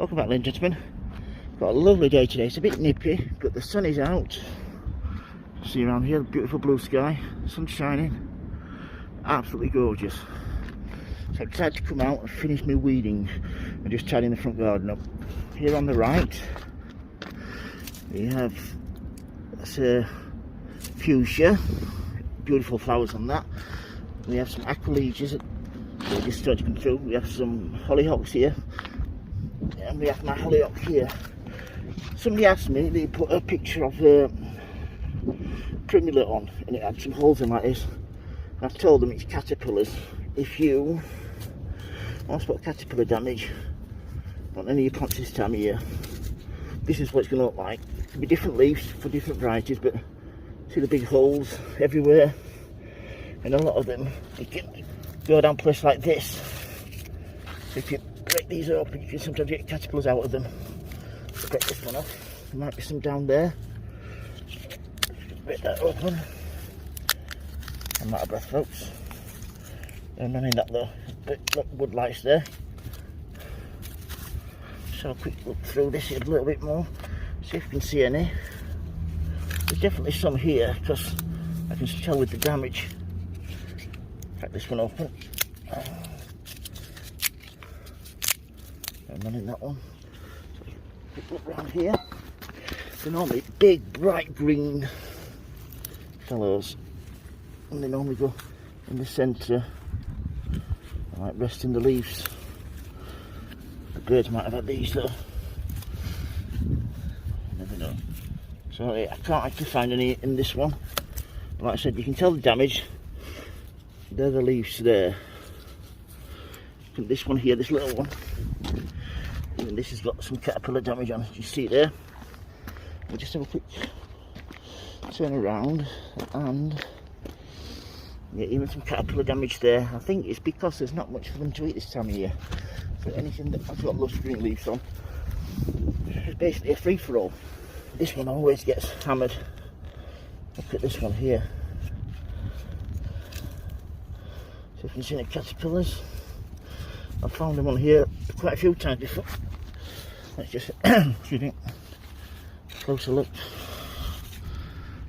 Welcome back, ladies and gentlemen. Got a lovely day today. It's a bit nippy, but the sun is out. See around here, beautiful blue sky, sun shining, absolutely gorgeous. So I decided to come out and finish my weeding and just tidying the front garden up. Here on the right, we have fuchsia, beautiful flowers on that. We have some aqualegias that just started to come through. We have some hollyhocks here, and we have my hollyhock here. Somebody asked me, they put a picture of primula on, and it had some holes in like this. And I've told them it's caterpillars. If you want to spot caterpillar damage on any of your plants this time of year, this is what it's going to look like. It can be different leaves for different varieties, but see the big holes everywhere, and a lot of them, you can go down places like this. So if you break these open, you can sometimes get caterpillars out of them. Let's break this one off. There might be some down there. Just break that open. I'm out of breath, folks. I'm running that though. Wood lights there. Just have a quick look through this a little bit more. See if you can see any. There's definitely some here because I can tell with the damage. Crack this one open. I'm running that one. So quick look around here. They're normally big, bright green fellows, and they normally go in the centre, like resting the leaves. The birds might have had these though. Never know. So I can't actually find any in this one. But like I said, you can tell the damage. They're the leaves there. And this one here, this little one, even this has got some caterpillar damage on it. You see it there? We'll just have a quick turn around, and yeah, even some caterpillar damage there. I think it's because there's not much for them to eat this time of year. So anything that has got lush green leaves on, it's basically a free-for-all. This one always gets hammered. Look at this one here. So if you can see any caterpillars, I've found them on here quite a few times before. Let's just excuse me, closer look.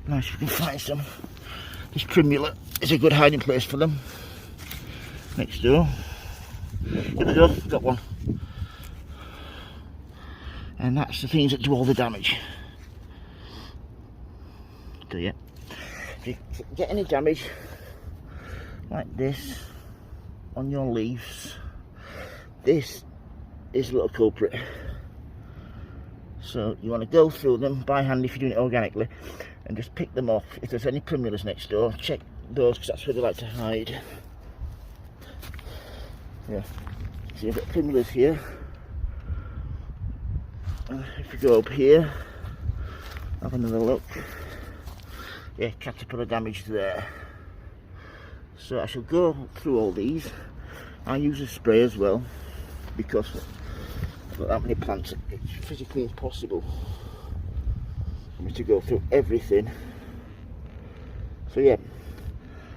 Nice if you can find some. This primula is a good hiding place for them. Next door. Here we go, got one. And that's the things that do all the damage. So yeah, if you get any damage like this on your leaves, this is a little culprit. So you want to go through them by hand if you're doing it organically, and just pick them off. If there's any primulas next door, check those because that's where they like to hide. Yeah, so you've got primulas here. If you go up here, have another look. Yeah, caterpillar damage there. So I shall go through all these. I use a spray as well because I've got that many plants. It's physically impossible for me to go through everything. So yeah,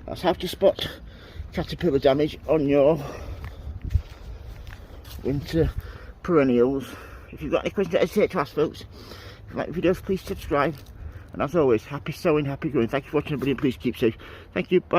that's how to spot caterpillar damage on your winter perennials. If you've got any questions, don't hesitate to ask, folks. If you like the videos, please subscribe. And as always, happy sowing, happy growing. Thank you for watching, everybody, and please keep safe. Thank you, bye.